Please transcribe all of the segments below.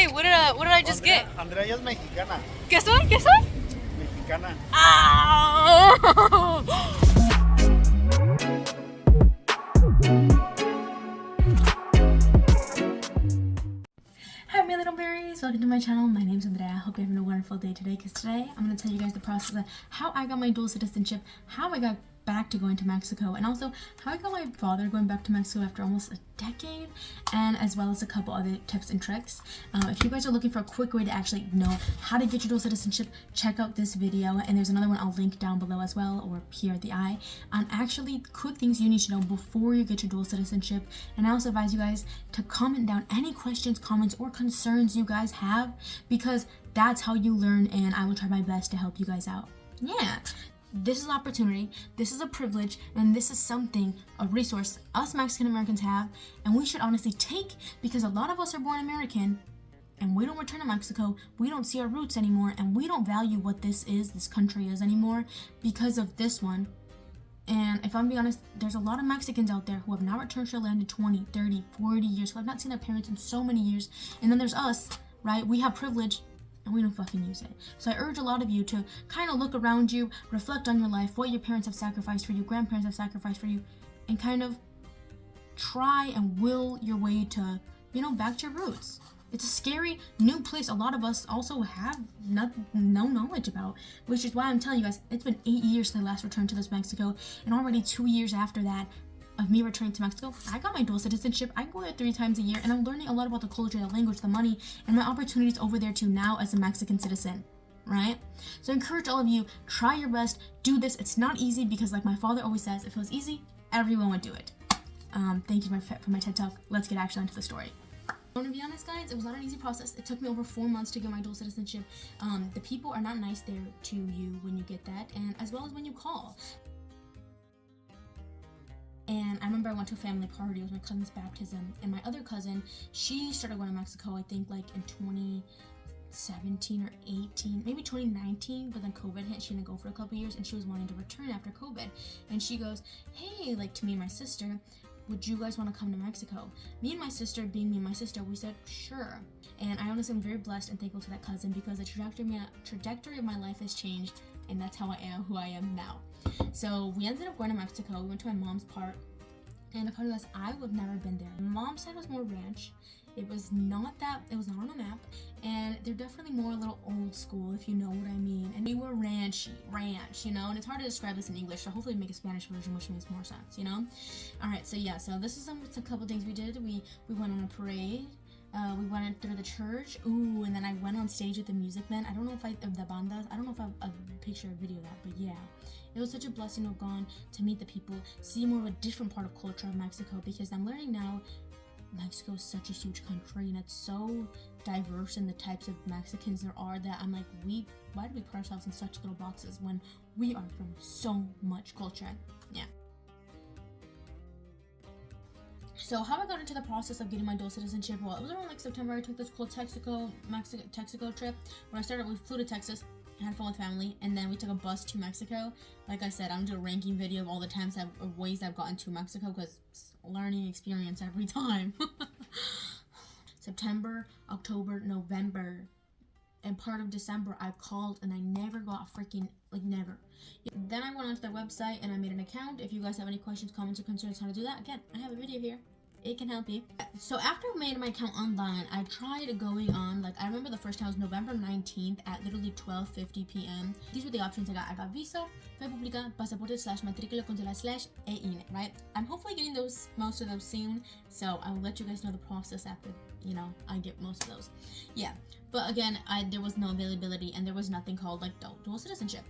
Wait, what did I just get? Andrea es mexicana. ¿Qué soy? ¿Qué soy? Mexicana. Ah! Hi my little berries, welcome to my channel. My name's Andrea. I hope you're having a wonderful day today, because today I'm going to tell you guys the process of how I got my dual citizenship, how I got back to going to Mexico, and also how I got my father going back to Mexico after almost a decade, and as well as a couple other tips and tricks. If you guys are looking for a quick way to actually know how to get your dual citizenship, check out this video, and there's another one I'll link down below as well, or here at the eye, on actually quick things you need to know before you get your dual citizenship. And I also advise you guys to comment down any questions, comments, or concerns you guys have, because that's how you learn, and I will try my best to help you guys out. Yeah. This is an opportunity, this is a privilege, and this is something, a resource us Mexican Americans have, and we should honestly take, because a lot of us are born American, and we don't return to Mexico, we don't see our roots anymore, and we don't value what this country is anymore because of this one. And if I'm being honest, there's a lot of Mexicans out there who have not returned to their land in 20, 30, 40 years, who have not seen their parents in so many years, and then there's us, right? We have privilege, and we don't fucking use it. So I urge a lot of you to kind of look around you, reflect on your life, what your parents have sacrificed for you, grandparents have sacrificed for you, and kind of try and will your way to, back to your roots. It's a scary new place a lot of us also have no knowledge about, which is why I'm telling you guys, it's been 8 years since I last returned to this Mexico, and already 2 years after that, of me returning to Mexico, I got my dual citizenship. I go there 3 times a year, and I'm learning a lot about the culture, the language, the money, and my opportunities over there too now as a Mexican citizen, right? So I encourage all of you, try your best, do this. It's not easy, because like my father always says, if it was easy, everyone would do it. Thank you for my TED Talk. Let's get actually into the story. I want to be honest, guys, it was not an easy process. It took me over 4 months to get my dual citizenship. The people are not nice there to you when you get that, and as well as when you call. And I remember I went to a family party. It was my cousin's baptism, and my other cousin, she started going to Mexico, I think like in 2017 or 18, maybe 2019, but then COVID hit. She didn't go for a couple years, and she was wanting to return after COVID. And she goes, hey, like to me and my sister, would you guys want to come to Mexico? Me and my sister, being me and my sister, we said sure. And I honestly am very blessed and thankful to that cousin, because the trajectory of my life has changed, and that's how I am who I am now. So we ended up going to Mexico. We went to my mom's part, and the funny was, I would have never been there. My mom's side was more ranch. It was not on a map, and they're definitely more a little old school, if you know what I mean. And we were ranch, and it's hard to describe this in English, so hopefully make a Spanish version, which makes more sense, Alright, so yeah, so this is a couple things we did. We went on a parade. We went through the church, and then I went on stage with the music band. I don't know if the bandas, I don't know if I have a picture or video of that, but yeah. It was such a blessing to have gone to meet the people, see more of a different part of culture of Mexico, because I'm learning now Mexico is such a huge country, and it's so diverse in the types of Mexicans there are, that I'm like, why do we put ourselves in such little boxes when we are from so much culture? Yeah. So how I got into the process of getting my dual citizenship, well, it was around like September. I took this cool Texaco trip. When I started, we flew to Texas, had fun with family, and then we took a bus to Mexico. Like I said, I'm doing a ranking video of all the times of ways I've gotten to Mexico, because it's a learning experience every time. September, October, November, and part of December I called, and I never got never. Then I went onto their website and I made an account. If you guys have any questions, comments, or concerns how to do that, again, I have a video here. It can help you. So after I made my account online, I tried going on, I remember the first time was November 19th at literally 12:50 p.m. These were the options I got. I got visa, fe pública, pasaporte / matrícula consular / e-INE, right? I'm hopefully getting most of those soon, so I will let you guys know the process after, I get most of those. Yeah, but again, there was no availability, and there was nothing called dual citizenship.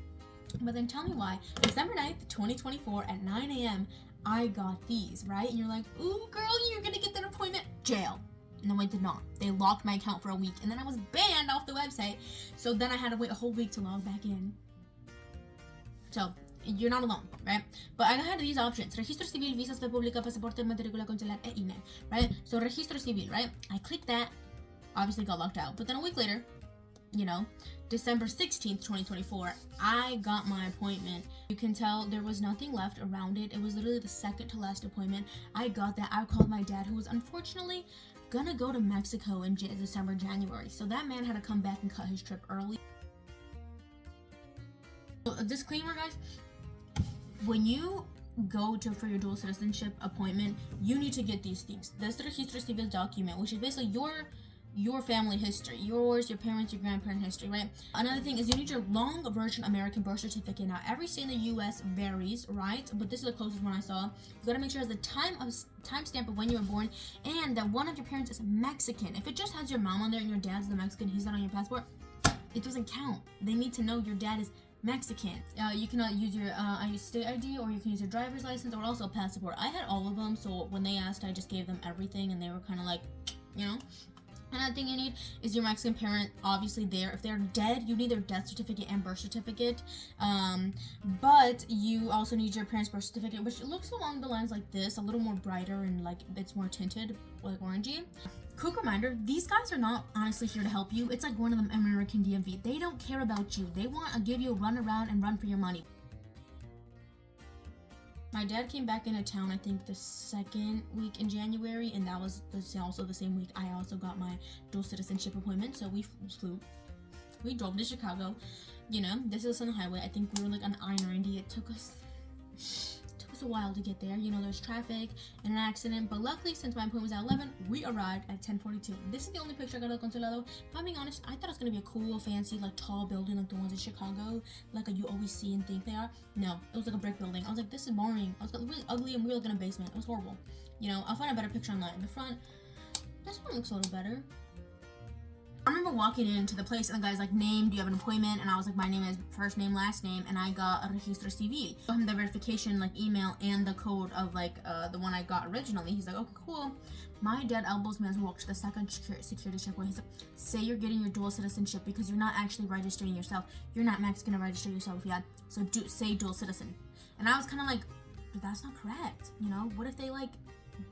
But then tell me why, December 9th, 2024 at 9 a.m., I got these, right? And you're like, ooh, girl, you're gonna get that appointment. Jail. No, I did not. They locked my account for a week, and then I was banned off the website. So then I had to wait a whole week to log back in. So you're not alone, right? But I had these options: registro civil, visas, fe pública, pasaporte, matrícula consular, e-INE, right? So registro civil, right? I clicked that. Obviously got locked out. But then a week later, December 16th, 2024, I got my appointment. You can tell there was nothing left around it. It was literally the second to last appointment. I got that. I called my dad, who was unfortunately gonna go to Mexico in December, January. So that man had to come back and cut his trip early. So a disclaimer, guys, when you go for your dual citizenship appointment, you need to get these things. This registro civil document, which is basically your family history, yours, your parents, your grandparent history, right? Another thing is you need your long version American birth certificate. Now, every state in the U.S. varies, right? But this is the closest one I saw. You gotta make sure it has the timestamp of when you were born, and that one of your parents is Mexican. If it just has your mom on there and your dad's the Mexican, he's not on your passport, it doesn't count. They need to know your dad is Mexican. You cannot use your state ID, or you can use your driver's license, or also a passport. I had all of them, so when they asked, I just gave them everything, and they were kind of like, you know. Another thing you need is your Mexican parent, obviously there. If they're dead, you need their death certificate and birth certificate. But you also need your parents' birth certificate, which looks along the lines like this, a little more brighter and like it's more tinted, like orangey. Quick reminder, these guys are not honestly here to help you. It's like one of them American DMV. They don't care about you. They want to give you a run around and run for your money. My dad came back into town, I think, the second week in January, and that was also the same week I also got my dual citizenship appointment. So we flew. We drove to Chicago. You know, this is on the highway. I think we were like on I-90. It took us a while to get there. You know, there's traffic and an accident, but luckily, since my appointment was at 11, we arrived at 10:42. This is the only picture I got of the Consulado. If I'm being honest, I thought it was gonna be a cool, fancy, like tall building like the ones in Chicago, like you always see and think they are. No, it was like a brick building. I was like, this is boring. I was like, really ugly, and we were like in a basement. It was horrible. You know, I'll find a better picture online. The front, this one looks a little better. I remember walking into the place and the guy's like, name, do you have an appointment? And I was like, my name is first name, last name, and I got a registro civil. Show him the verification like email and the code of like the one I got originally. He's like, okay, cool. My dad elbows me as we walk to the second security checkpoint. He's like, say you're getting your dual citizenship because you're not actually registering yourself. You're not Mexican to register yourself yet. So say dual citizen. And I was kind of like, but that's not correct. You know, what if they like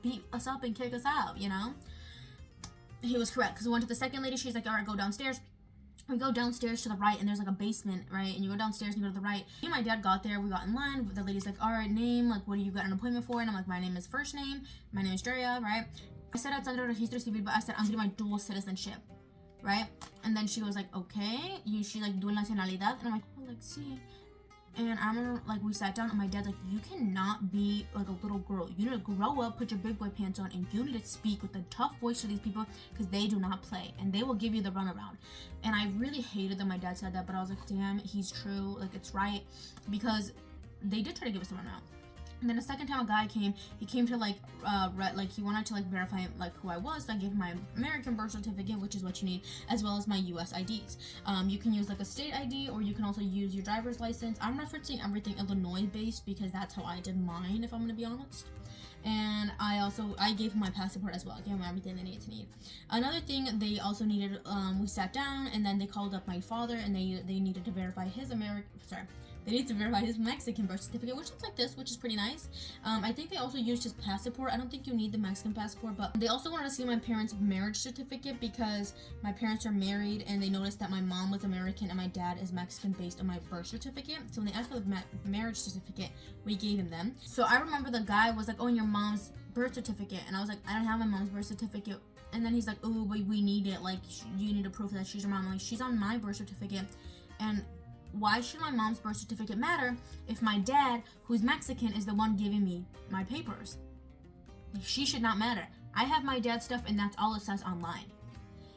beat us up and kick us out, you know? He was correct, because we went to the second lady. She's like, all right, go downstairs. We go downstairs to the right, and there's like a basement, right? And you go downstairs and you go to the right. Me and my dad got there. We got in line. The lady's like, all right, name, like, what do you got an appointment for? And I'm like, my name is first name. My name is Daria, right? I said outside of registro civil, but I said I'm getting my dual citizenship, right? And then she was like, okay, she like dual nacionalidad, and I'm like, oh, like, see. And I remember, like, we sat down, and my dad's like, you cannot be, like, a little girl. You need to grow up, put your big boy pants on, and you need to speak with a tough voice to these people, because they do not play, and they will give you the runaround. And I really hated that my dad said that, but I was like, damn, he's true. Like, it's right, because they did try to give us the runaround. And then the second time a guy came, he came to like he wanted to like verify like who I was. So I gave him my American birth certificate, which is what you need, as well as my US IDs. You can use like a state ID, or you can also use your driver's license. I'm referencing everything Illinois based because that's how I did mine, if I'm gonna be honest. And I gave him my passport as well. I gave him everything they needed to need. Another thing they also needed, we sat down and then they called up my father and they needed to verify his they need to verify his Mexican birth certificate, which looks like this, which is pretty nice. I think they also used his passport. I don't think you need the Mexican passport, but they also wanted to see my parents' marriage certificate because my parents are married and they noticed that my mom was American and my dad is Mexican based on my birth certificate. So when they asked for the marriage certificate, we gave him them. So I remember the guy was like, oh, and your mom's birth certificate. And I was like, I don't have my mom's birth certificate. And then he's like, oh, but we need it. Like, you need to prove that she's your mom. I'm like, she's on my birth certificate. And why should my mom's birth certificate matter if my dad, who's Mexican, is the one giving me my papers? She should not matter. I have my dad's stuff and that's all it says online.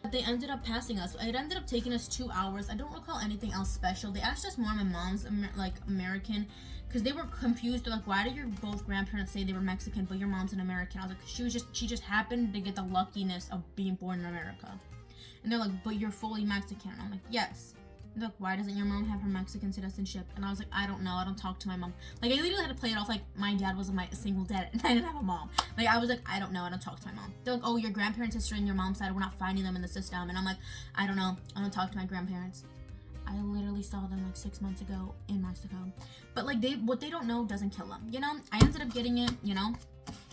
But they ended up passing us. It ended up taking us 2 hours. I don't recall anything else special. They asked us more my mom's American because they were confused. They're like, why did your both grandparents say they were Mexican but your mom's an American? I was like, she just happened to get the luckiness of being born in America. And they're like, but you're fully Mexican. And I'm like, yes. Look, why doesn't your mom have her Mexican citizenship? And I was like, I don't know. I don't talk to my mom. Like, I literally had to play it off like my dad was my single dad and I didn't have a mom. Like, I was like, I don't know. I don't talk to my mom. They're like, oh, your grandparents' history and your mom's side, we're not finding them in the system. And I'm like, I don't know. I don't talk to my grandparents. I literally saw them like 6 months ago in Mexico. But like, what they don't know doesn't kill them, you know? I ended up getting it, you know?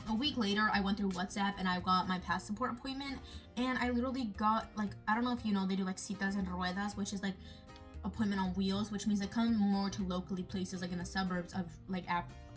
A week later, I went through WhatsApp and I got my passport appointment. And I literally got, like, I don't know if you know, they do like citas en ruedas, which is like appointment on wheels, which means I come more to locally places like in the suburbs of like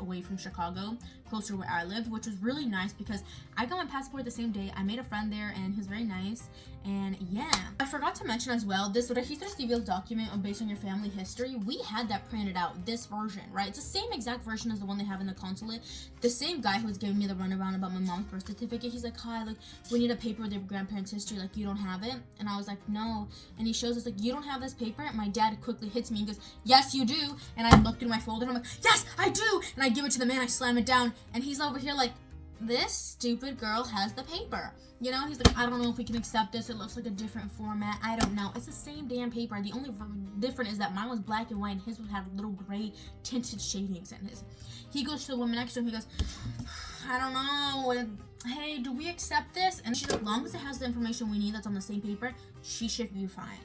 away from Chicago, closer to where I lived, which was really nice because I got my passport the same day. I made a friend there and he was very nice. And yeah, I forgot to mention as well, this registro civil document based on your family history, we had that printed out, this version, right? It's the same exact version as the one they have in the consulate. The same guy who was giving me the runaround about my mom's birth certificate, he's like, hi, like, we need a paper with your grandparents' history, like, you don't have it? And I was like, no. And he shows us, like, you don't have this paper? My dad quickly hits me and goes, yes, you do. And I look through my folder and I'm like, yes, I do. And I give it to the man, I slam it down, and he's over here like, this stupid girl has the paper. You know, he's like, I don't know if we can accept this. It looks like a different format. I don't know. It's the same damn paper. The only difference is that mine was black and white and his would have little gray tinted shadings in his. He goes to the woman next to him. He goes, I don't know. Hey, do we accept this? And she's like, as long as it has the information we need that's on the same paper, she should be fine.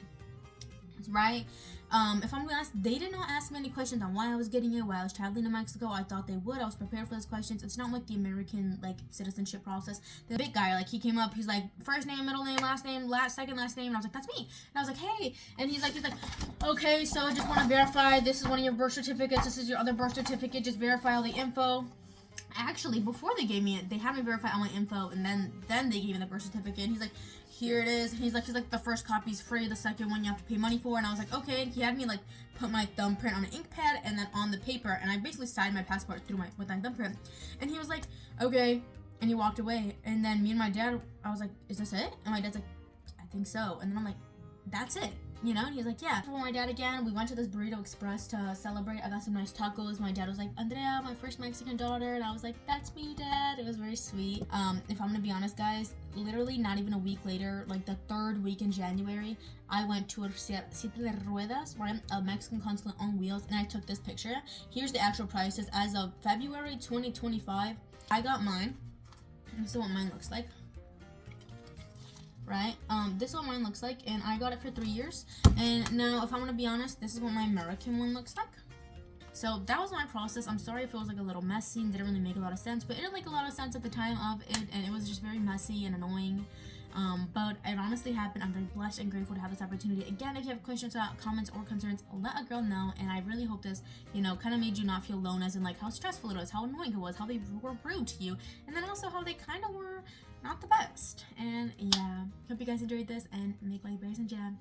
Right? If I'm gonna ask, they did not ask me any questions on why I was getting it, why I was traveling to Mexico. I thought they would. I was prepared for those questions. It's not like the American like citizenship process. The big guy, like, he came up, he's like, first name, middle name, second last name, and I was like, that's me. And I was like, hey, and he's like, okay, so I just want to verify this is one of your birth certificates, this is your other birth certificate, just verify all the info. Actually, before they gave me it, they had me verify all my info, and then they gave me the birth certificate. And he's like, here it is. He's like, the first copy's free, the second one you have to pay money for. And I was like, okay. And he had me like put my thumbprint on an ink pad and then on the paper, and I basically signed my passport with my thumbprint. And he was like, okay. And he walked away. And then me and my dad, I was like, is this it? And my dad's like, I think so. And then I'm like, that's it. You know, and he's like, yeah. For my dad again, we went to this Burrito Express to celebrate. I got some nice tacos. My dad was like, Andrea, my first Mexican daughter. And I was like, that's me, Dad. It was very sweet. If I'm gonna be honest, guys, literally not even a week later, like the third week in January, I went to Siete de Ruedas, right? A Mexican consulate on wheels, and I took this picture. Here's the actual prices as of February 2025. I got mine. This is what mine looks like. Right? This is what mine looks like, and I got it for 3 years. And now, if I'm gonna be honest, this is what my American one looks like. So that was my process. I'm sorry if it was like a little messy and didn't really make a lot of sense, but it did make a lot of sense at the time of it, and it was just very messy and annoying. But it honestly happened. I'm very blessed and grateful to have this opportunity. Again, if you have questions, comments, or concerns, let a girl know. And I really hope this, you know, kind of made you not feel alone, as in like how stressful it was, how annoying it was, how they were rude to you, and then also how they kind of were not the best. And yeah, hope you guys enjoyed this, and make life berries and jam.